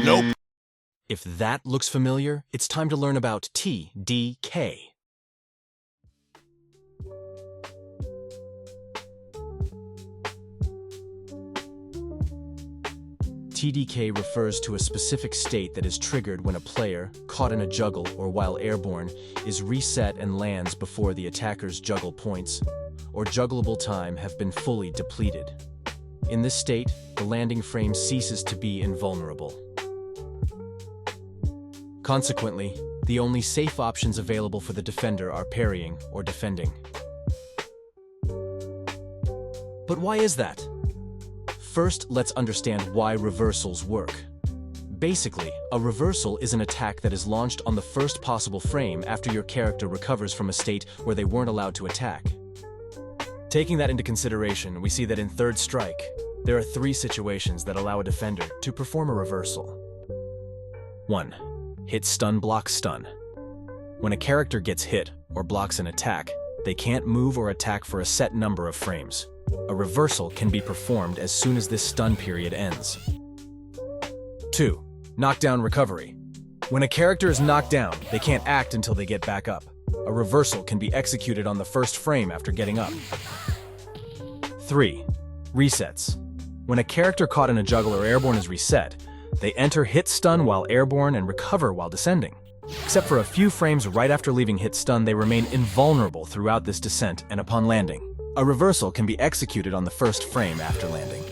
Nope. If that looks familiar, it's time to learn about TDK. TDK refers to a specific state that is triggered when a player, caught in a juggle or while airborne, is reset and lands before the attacker's juggle points or juggleable time have been fully depleted. In this state, the landing frame ceases to be invulnerable. Consequently, the only safe options available for the defender are parrying or defending. But why is that? First, let's understand why reversals work. Basically, a reversal is an attack that is launched on the first possible frame after your character recovers from a state where they weren't allowed to attack. Taking that into consideration, we see that in Third Strike, there are 3 situations that allow a defender to perform a reversal. 1. Hit, stun, block, stun. When a character gets hit or blocks an attack, they can't move or attack for a set number of frames. A reversal can be performed as soon as this stun period ends. 2. Knockdown recovery. When a character is knocked down, they can't act until they get back up. A reversal can be executed on the first frame after getting up. 3. Resets. When a character caught in a juggle or airborne is reset, they enter hit stun while airborne and recover while descending. Except for a few frames right after leaving hit stun, they remain invulnerable throughout this descent and upon landing. A reversal can be executed on the first frame after landing.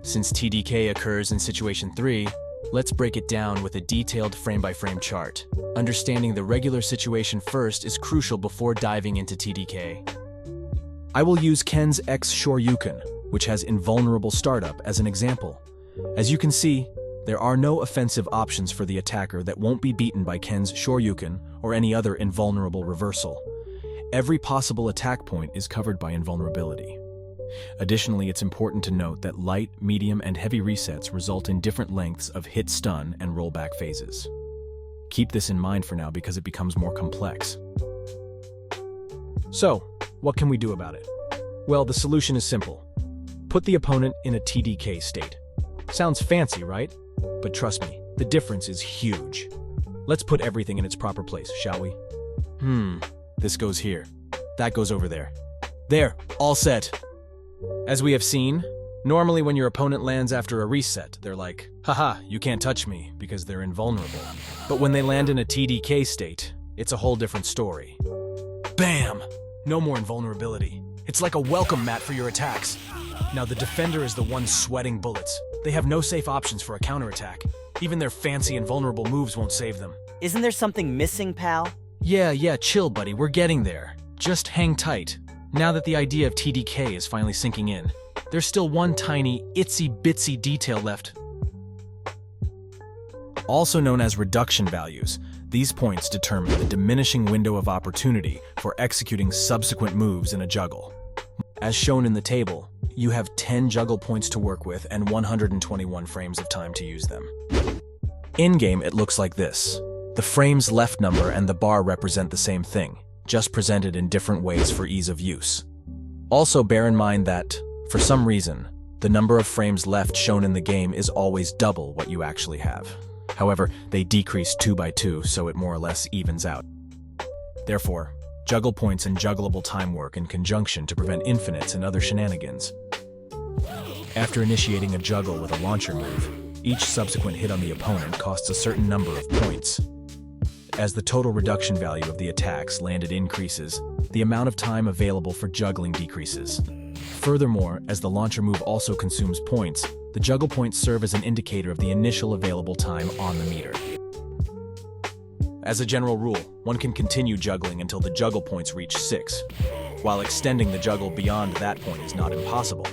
Since TDK occurs in Situation 3, let's break it down with a detailed frame-by-frame chart. Understanding the regular situation first is crucial before diving into TDK. I will use Ken's X Shoryuken, which has invulnerable startup, as an example. As you can see, there are no offensive options for the attacker that won't be beaten by Ken's Shoryuken or any other invulnerable reversal. Every possible attack point is covered by invulnerability. Additionally, it's important to note that light, medium, and heavy resets result in different lengths of hit stun and rollback phases. Keep this in mind for now because it becomes more complex. So, what can we do about it? Well, the solution is simple. Put the opponent in a TDK state. Sounds fancy, right? But trust me, the difference is huge. Let's put everything in its proper place, shall we? This goes here. That goes over there. There, all set. As we have seen, normally when your opponent lands after a reset, they're like, haha, you can't touch me, because they're invulnerable. But when they land in a TDK state, it's a whole different story. Bam! No more invulnerability. It's like a welcome mat for your attacks. Now the defender is the one sweating bullets. They have no safe options for a counterattack. Even their fancy invulnerable moves won't save them. Isn't there something missing, pal? Yeah, chill, buddy, we're getting there. Just hang tight. Now that the idea of TDK is finally sinking in, there's still one tiny, itsy-bitsy detail left. Also known as reduction values, these points determine the diminishing window of opportunity for executing subsequent moves in a juggle. As shown in the table, you have 10 juggle points to work with and 121 frames of time to use them. In-game, it looks like this. The frames left number and the bar represent the same thing, just presented in different ways for ease of use. Also bear in mind that, for some reason, the number of frames left shown in the game is always double what you actually have. However, they decrease 2 by 2, so it more or less evens out. Therefore, juggle points and juggleable time work in conjunction to prevent infinites and other shenanigans. After initiating a juggle with a launcher move, each subsequent hit on the opponent costs a certain number of points. As the total reduction value of the attacks landed increases, the amount of time available for juggling decreases. Furthermore, as the launcher move also consumes points, the juggle points serve as an indicator of the initial available time on the meter. As a general rule, one can continue juggling until the juggle points reach 6, while extending the juggle beyond that point is not impossible.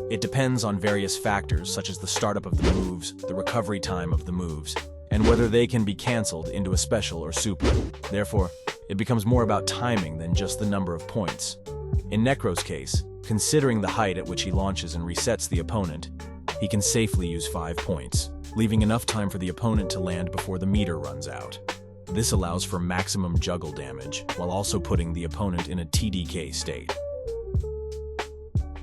It depends on various factors such as the startup of the moves, the recovery time of the moves, and whether they can be cancelled into a special or super. Therefore, it becomes more about timing than just the number of points. In Necro's case, considering the height at which he launches and resets the opponent, he can safely use 5 points, leaving enough time for the opponent to land before the meter runs out. This allows for maximum juggle damage, while also putting the opponent in a TDK state.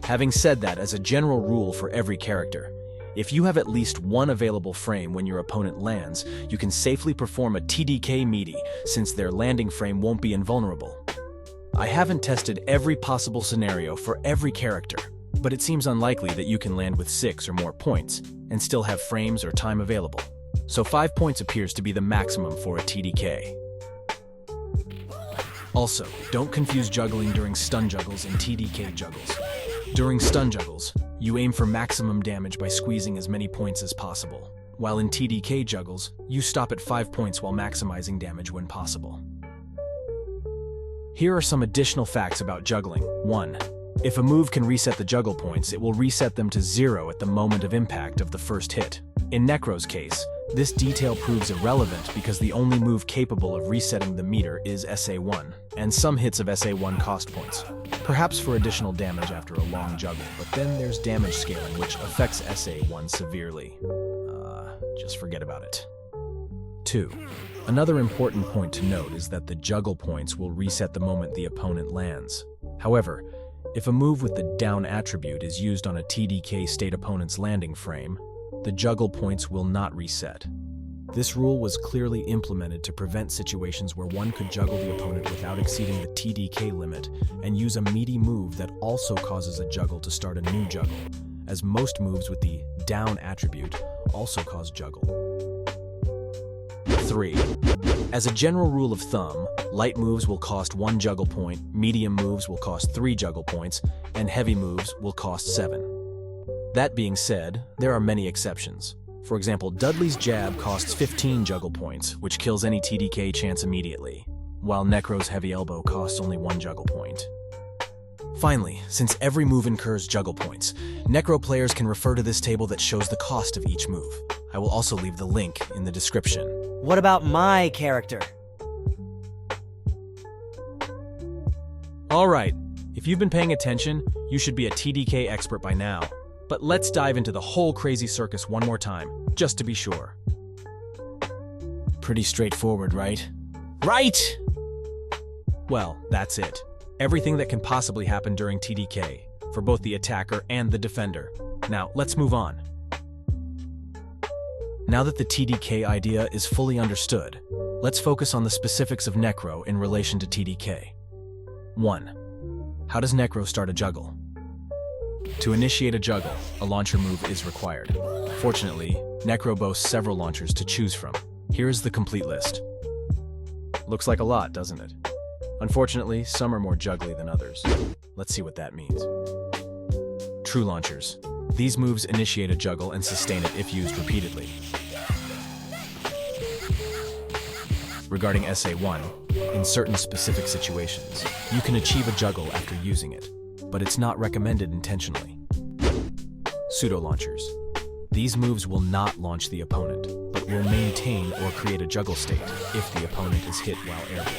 Having said that, as a general rule for every character, if you have at least one available frame when your opponent lands, you can safely perform a TDK Meaty since their landing frame won't be invulnerable. I haven't tested every possible scenario for every character, but it seems unlikely that you can land with 6 or more points and still have frames or time available. So 5 points appears to be the maximum for a TDK. Also, don't confuse juggling during stun juggles and TDK juggles. During stun juggles, you aim for maximum damage by squeezing as many points as possible, while in TDK juggles, you stop at 5 points while maximizing damage when possible. Here are some additional facts about juggling. 1. If a move can reset the juggle points, it will reset them to 0 at the moment of impact of the first hit. In Necro's case, this detail proves irrelevant because the only move capable of resetting the meter is SA1, and some hits of SA1 cost points, perhaps for additional damage after a long juggle, but then there's damage scaling which affects SA1 severely. Just forget about it. 2. Another important point to note is that the juggle points will reset the moment the opponent lands. However, if a move with the down attribute is used on a TDK state opponent's landing frame, the juggle points will not reset. This rule was clearly implemented to prevent situations where one could juggle the opponent without exceeding the TDK limit and use a meaty move that also causes a juggle to start a new juggle, as most moves with the down attribute also cause juggle. 3. As a general rule of thumb, light moves will cost 1 juggle point, medium moves will cost 3 juggle points, and heavy moves will cost 7. That being said, there are many exceptions. For example, Dudley's jab costs 15 juggle points, which kills any TDK chance immediately, while Necro's heavy elbow costs only 1 juggle point. Finally, since every move incurs juggle points, Necro players can refer to this table that shows the cost of each move. I will also leave the link in the description. What about my character? Alright, if you've been paying attention, you should be a TDK expert by now. But let's dive into the whole crazy circus one more time, just to be sure. Pretty straightforward, right? Right! Well, that's it. Everything that can possibly happen during TDK, for both the attacker and the defender. Now, let's move on. Now that the TDK idea is fully understood, let's focus on the specifics of Necro in relation to TDK. 1. How does Necro start a juggle? To initiate a juggle, a launcher move is required. Fortunately, Necro boasts several launchers to choose from. Here is the complete list. Looks like a lot, doesn't it? Unfortunately, some are more juggly than others. Let's see what that means. True launchers. These moves initiate a juggle and sustain it if used repeatedly. Regarding SA1, in certain specific situations, you can achieve a juggle after using it, but it's not recommended intentionally. Pseudo-launchers. These moves will not launch the opponent, but will maintain or create a juggle state if the opponent is hit while airborne.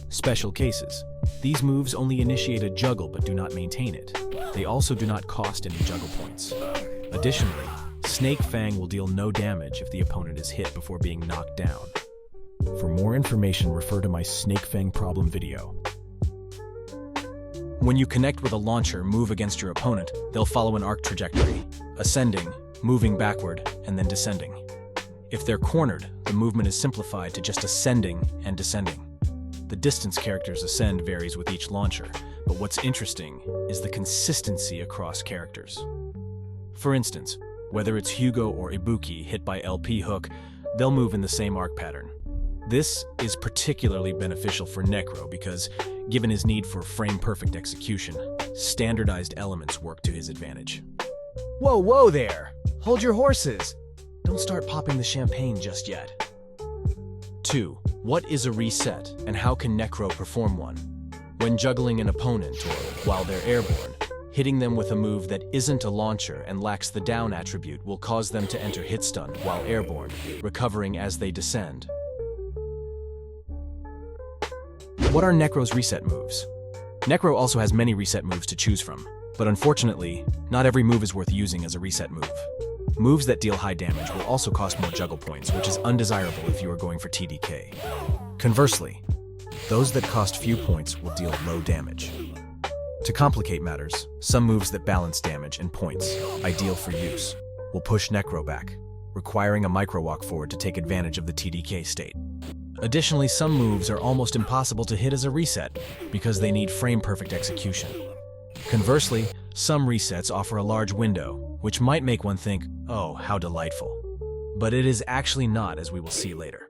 Special cases. These moves only initiate a juggle but do not maintain it. They also do not cost any juggle points. Additionally, Snake Fang will deal no damage if the opponent is hit before being knocked down. For more information, refer to my Snake Fang problem video. When you connect with a launcher move against your opponent, they'll follow an arc trajectory, ascending, moving backward, and then descending. If they're cornered, the movement is simplified to just ascending and descending. The distance characters ascend varies with each launcher, but what's interesting is the consistency across characters. For instance, whether it's Hugo or Ibuki hit by LP hook, they'll move in the same arc pattern. This is particularly beneficial for Necro because, given his need for frame-perfect execution, standardized elements work to his advantage. Whoa there! Hold your horses! Don't start popping the champagne just yet. 2. What is a reset, and how can Necro perform one? When juggling an opponent or while they're airborne, hitting them with a move that isn't a launcher and lacks the down attribute will cause them to enter hit stun while airborne, recovering as they descend. What are Necro's reset moves? Necro also has many reset moves to choose from, but unfortunately, not every move is worth using as a reset move. Moves that deal high damage will also cost more juggle points, which is undesirable if you are going for TDK. Conversely, Those that cost few points will deal low damage. To complicate matters, some moves that balance damage and points, ideal for use, will push Necro back, requiring a micro walk forward to take advantage of the TDK state. Additionally, some moves are almost impossible to hit as a reset because they need frame-perfect execution. Conversely, some resets offer a large window, which might make one think, oh, how delightful. But it is actually not, as we will see later.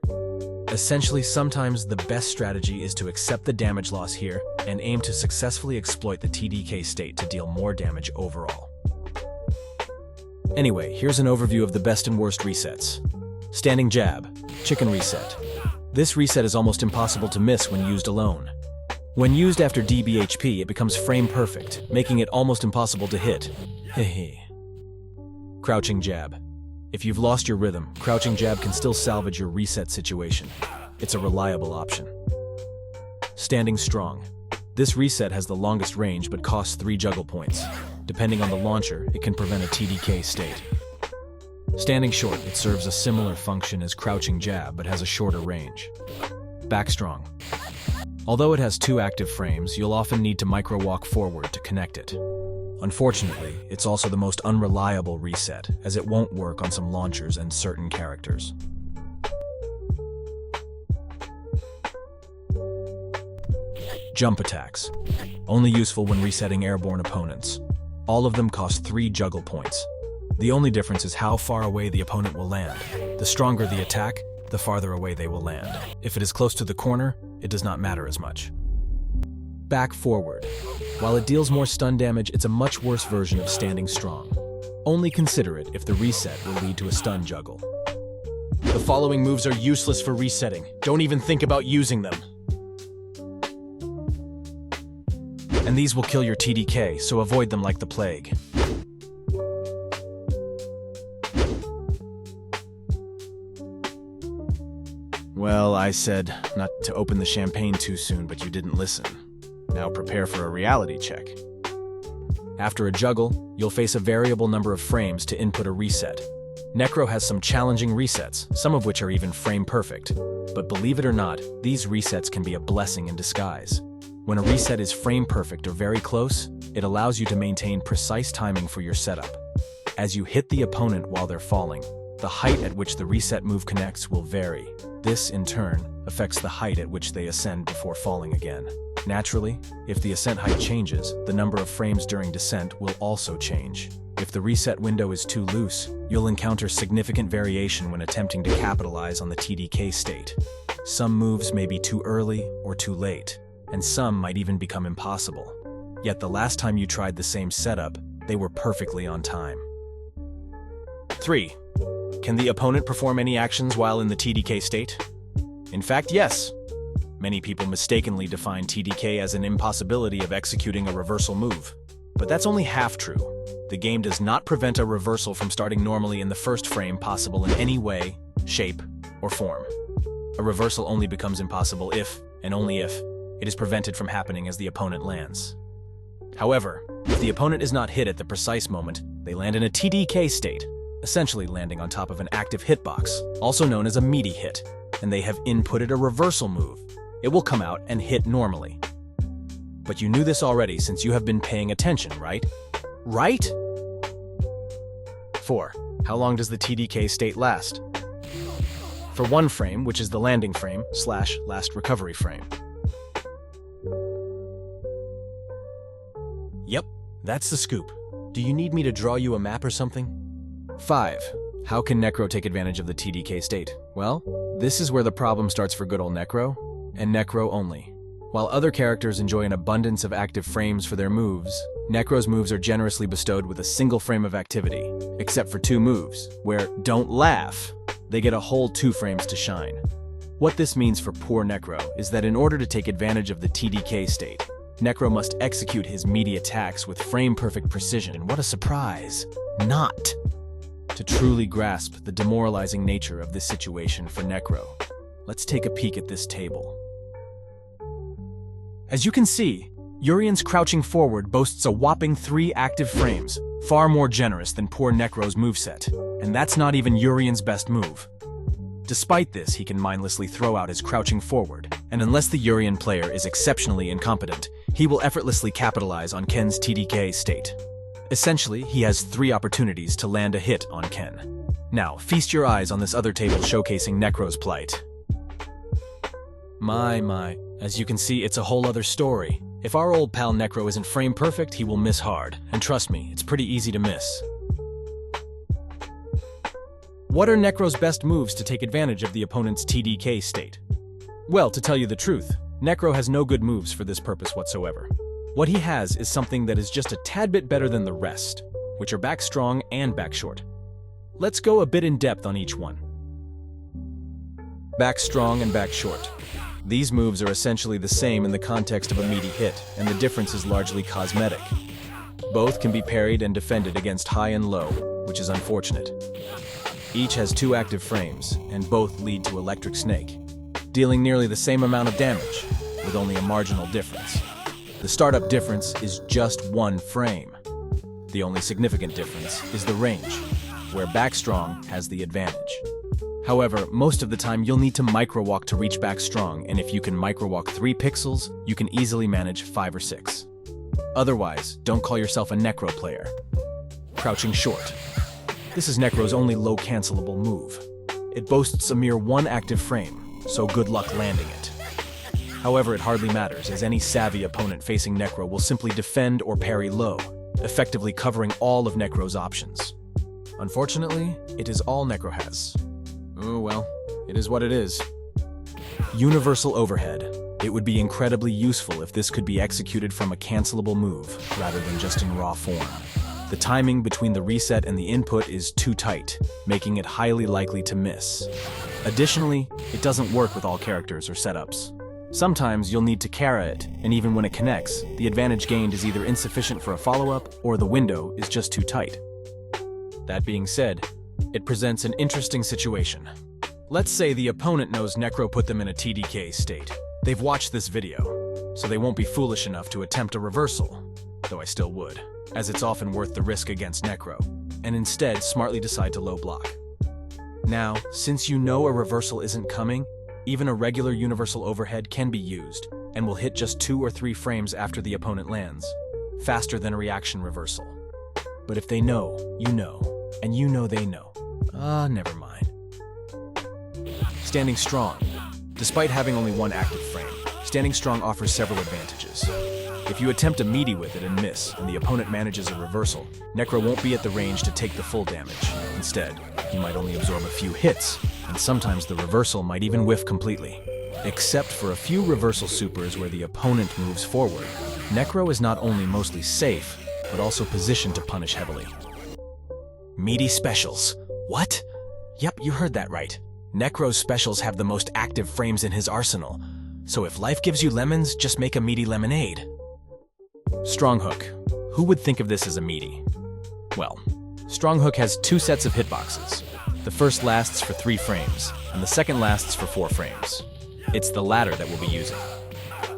Essentially, sometimes the best strategy is to accept the damage loss here and aim to successfully exploit the TDK state to deal more damage overall. Anyway, here's an overview of the best and worst resets. Standing Jab, Chicken Reset. This reset is almost impossible to miss when used alone. When used after DBHP, it becomes frame perfect, making it almost impossible to hit. Hehe. Crouching Jab. If you've lost your rhythm, Crouching Jab can still salvage your reset situation. It's a reliable option. Standing Strong. This reset has the longest range but costs 3 Juggle Points. Depending on the launcher, it can prevent a TDK state. Standing Short, it serves a similar function as Crouching Jab but has a shorter range. Back Strong. Although it has 2 active frames, you'll often need to micro walk forward to connect it. Unfortunately, it's also the most unreliable reset, as it won't work on some launchers and certain characters. Jump Attacks. Only useful when resetting airborne opponents. All of them cost 3 Juggle Points. The only difference is how far away the opponent will land. The stronger the attack, the farther away they will land. If it is close to the corner, it does not matter as much. Back Forward. While it deals more stun damage, it's a much worse version of Standing Strong. Only consider it if the reset will lead to a stun juggle. The following moves are useless for resetting. Don't even think about using them. And these will kill your TDK, so avoid them like the plague. Well, I said not to open the champagne too soon, but you didn't listen. Now prepare for a reality check. After a juggle, you'll face a variable number of frames to input a reset. Necro has some challenging resets, some of which are even frame perfect. But believe it or not, these resets can be a blessing in disguise. When a reset is frame perfect or very close, it allows you to maintain precise timing for your setup. As you hit the opponent while they're falling, the height at which the reset move connects will vary. This, in turn, affects the height at which they ascend before falling again. Naturally, if the ascent height changes, the number of frames during descent will also change. If the reset window is too loose, you'll encounter significant variation when attempting to capitalize on the TDK state. Some moves may be too early or too late, and some might even become impossible. Yet the last time you tried the same setup, they were perfectly on time. 3. Can the opponent perform any actions while in the TDK state? In fact, yes. Many people mistakenly define TDK as an impossibility of executing a reversal move. But that's only half true. The game does not prevent a reversal from starting normally in the first frame possible in any way, shape, or form. A reversal only becomes impossible if, and only if, it is prevented from happening as the opponent lands. However, if the opponent is not hit at the precise moment, they land in a TDK state, essentially landing on top of an active hitbox, also known as a meaty hit, and they have inputted a reversal move. It will come out and hit normally. But you knew this already since you have been paying attention, right? Right? 4. How long does the TDK state last? For 1 frame, which is the landing frame / last recovery frame. Yep, that's the scoop. Do you need me to draw you a map or something? 5. How can Necro take advantage of the TDK state? Well, this is where the problem starts for good old Necro, and Necro only. While other characters enjoy an abundance of active frames for their moves, Necro's moves are generously bestowed with a single frame of activity, except for 2 moves, where, don't laugh, they get a whole 2 frames to shine. What this means for poor Necro is that in order to take advantage of the TDK state, Necro must execute his meaty attacks with frame-perfect precision, and what a surprise, not to truly grasp the demoralizing nature of this situation for Necro. Let's take a peek at this table. As you can see, Urien's crouching forward boasts a whopping 3 active frames, far more generous than poor Necro's moveset, and that's not even Urien's best move. Despite this, he can mindlessly throw out his crouching forward, and unless the Urien player is exceptionally incompetent, he will effortlessly capitalize on Ken's TDK state. Essentially, he has 3 opportunities to land a hit on Ken. Now, feast your eyes on this other table showcasing Necro's plight. My, as you can see, it's a whole other story. If our old pal Necro isn't frame perfect, he will miss hard, and trust me, it's pretty easy to miss. What are Necro's best moves to take advantage of the opponent's TDK state? Well, to tell you the truth, Necro has no good moves for this purpose whatsoever. What he has is something that is just a tad bit better than the rest, which are back strong and back short. Let's go a bit in depth on each one. Back strong and back short. These moves are essentially the same in the context of a meaty hit, and the difference is largely cosmetic. Both can be parried and defended against high and low, which is unfortunate. Each has 2 active frames, and both lead to Electric Snake, dealing nearly the same amount of damage, with only a marginal difference. The startup difference is just 1 frame. The only significant difference is the range, where back strong has the advantage. However, most of the time you'll need to micro-walk to reach back strong, and if you can micro-walk 3 pixels, you can easily manage 5 or 6. Otherwise, don't call yourself a Necro player. Crouching short. This is Necro's only low cancelable move. It boasts a mere 1 active frame, so good luck landing it. However, it hardly matters, as any savvy opponent facing Necro will simply defend or parry low, effectively covering all of Necro's options. Unfortunately, it is all Necro has. Oh well, it is what it is. Universal Overhead. It would be incredibly useful if this could be executed from a cancelable move, rather than just in raw form. The timing between the reset and the input is too tight, making it highly likely to miss. Additionally, it doesn't work with all characters or setups. Sometimes you'll need to Kara it, and even when it connects, the advantage gained is either insufficient for a follow-up, or the window is just too tight. That being said, it presents an interesting situation. Let's say the opponent knows Necro put them in a TDK state. They've watched this video, so they won't be foolish enough to attempt a reversal, though I still would, as it's often worth the risk against Necro, and instead smartly decide to low block. Now, since you know a reversal isn't coming, even a regular universal overhead can be used, and will hit just 2 or 3 frames after the opponent lands, faster than a reaction reversal. But if they know, and you know they know. Never mind. Standing strong. Despite having only 1 active frame, standing strong offers several advantages. If you attempt a meaty with it and miss, and the opponent manages a reversal, Necro won't be at the range to take the full damage. Instead, he might only absorb a few hits, and sometimes the reversal might even whiff completely. Except for a few reversal supers where the opponent moves forward, Necro is not only mostly safe, but also positioned to punish heavily. Meaty specials. What? Yep, you heard that right. Necro's specials have the most active frames in his arsenal, so if life gives you lemons, just make a meaty lemonade. Strong Hook. Who would think of this as a meaty? Well, Strong Hook has 2 sets of hitboxes. The first lasts for 3 frames, and the second lasts for 4 frames. It's the latter that we'll be using.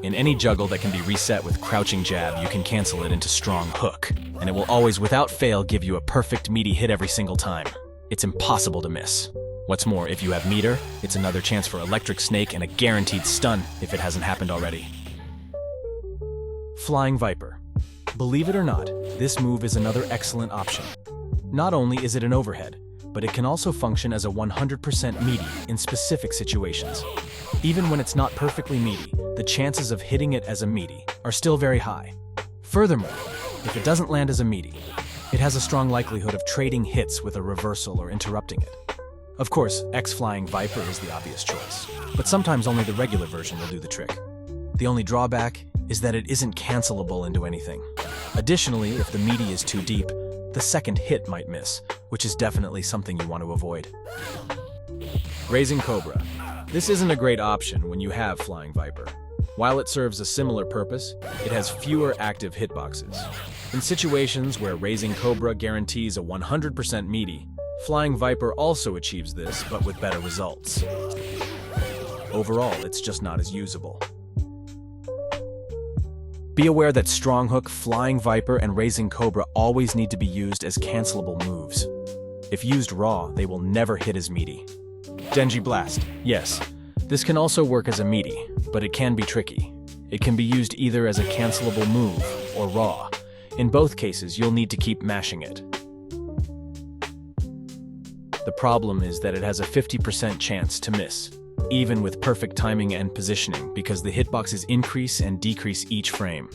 In any juggle that can be reset with Crouching Jab, you can cancel it into Strong Hook, and it will always without fail give you a perfect meaty hit every single time. It's impossible to miss. What's more, if you have Meter, it's another chance for Electric Snake and a guaranteed stun if it hasn't happened already. Flying Viper. Believe it or not, this move is another excellent option. Not only is it an overhead, but it can also function as a 100% meaty in specific situations. Even when it's not perfectly meaty, the chances of hitting it as a meaty are still very high. Furthermore, if it doesn't land as a meaty, it has a strong likelihood of trading hits with a reversal or interrupting it. Of course, X-Flying Viper is the obvious choice, but sometimes only the regular version will do the trick. The only drawback is that it isn't cancelable into anything. Additionally, if the meaty is too deep, the second hit might miss, which is definitely something you want to avoid. Raising Cobra. This isn't a great option when you have Flying Viper. While it serves a similar purpose, it has fewer active hitboxes. In situations where Raising Cobra guarantees a 100% meaty, Flying Viper also achieves this, but with better results. Overall, it's just not as usable. Be aware that Strong Hook, Flying Viper, and Raising Cobra always need to be used as cancelable moves. If used raw, they will never hit as meaty. Denji Blast. Yes, this can also work as a meaty, but it can be tricky. It can be used either as a cancelable move or raw. In both cases, you'll need to keep mashing it. The problem is that it has a 50% chance to miss, even with perfect timing and positioning, because the hitboxes increase and decrease each frame.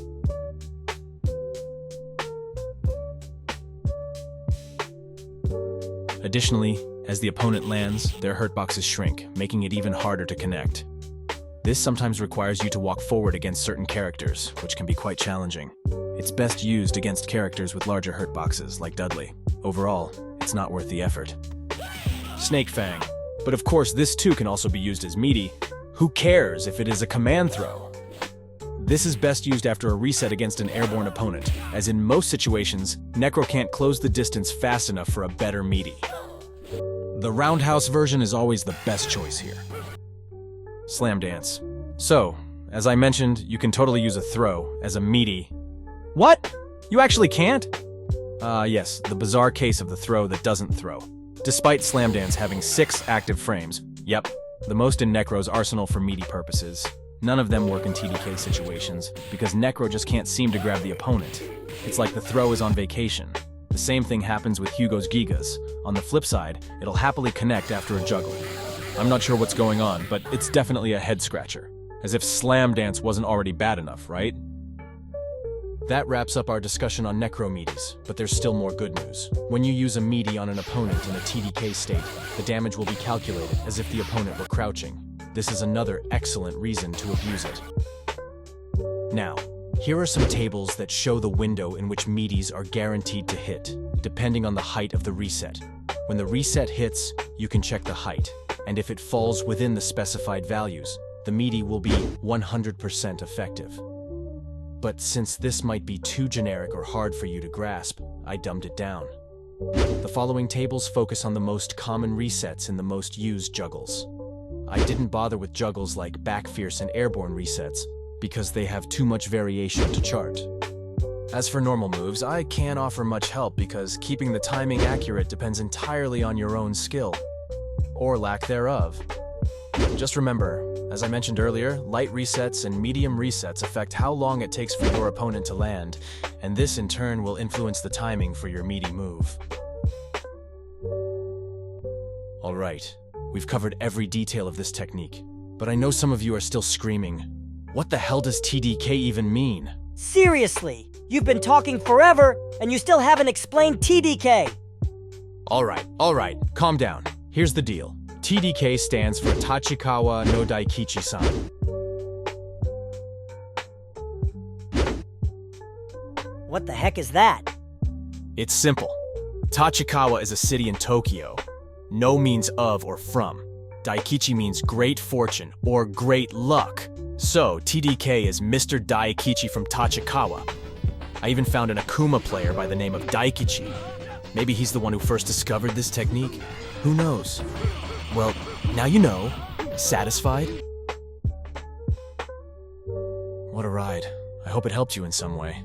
Additionally, as the opponent lands, their hurtboxes shrink, making it even harder to connect. This sometimes requires you to walk forward against certain characters, which can be quite challenging. It's best used against characters with larger hurtboxes, like Dudley. Overall, it's not worth the effort. Snake Fang. But of course, this too can also be used as meaty. Who cares if it is a command throw? This is best used after a reset against an airborne opponent, as in most situations, Necro can't close the distance fast enough for a better meaty. The roundhouse version is always the best choice here. Slam Dance. So, as I mentioned, you can totally use a throw as a meaty. What? You actually can't? Yes, the bizarre case of the throw that doesn't throw. Despite Slam Dance having 6 active frames, yep, the most in Necro's arsenal for meaty purposes, none of them work in TDK situations, because Necro just can't seem to grab the opponent. It's like the throw is on vacation. The same thing happens with Hugo's Gigas. On the flip side, it'll happily connect after a juggle. I'm not sure what's going on, but it's definitely a head-scratcher. As if Slam Dance wasn't already bad enough, right? That wraps up our discussion on Necro meaties, but there's still more good news. When you use a meaty on an opponent in a TDK state, the damage will be calculated as if the opponent were crouching. This is another excellent reason to abuse it. Now, here are some tables that show the window in which meaties are guaranteed to hit, depending on the height of the reset. When the reset hits, you can check the height, and if it falls within the specified values, the meaty will be 100% effective. But since this might be too generic or hard for you to grasp, I dumbed it down. The following tables focus on the most common resets in the most used juggles. I didn't bother with juggles like Backfierce and Airborne resets, because they have too much variation to chart. As for normal moves, I can't offer much help because keeping the timing accurate depends entirely on your own skill, or lack thereof. Just remember, as I mentioned earlier, light resets and medium resets affect how long it takes for your opponent to land, and this in turn will influence the timing for your meaty move. Alright, we've covered every detail of this technique, but I know some of you are still screaming, what the hell does TDK even mean? Seriously, you've been talking forever, and you still haven't explained TDK. Alright, calm down. Here's the deal. TDK stands for Tachikawa no Daikichi-san. What the heck is that? It's simple. Tachikawa is a city in Tokyo. No means of or from. Daikichi means great fortune or great luck. So, TDK is Mr. Daikichi from Tachikawa. I even found an Akuma player by the name of Daikichi. Maybe he's the one who first discovered this technique? Who knows? Well, now you know. Satisfied? What a ride. I hope it helped you in some way.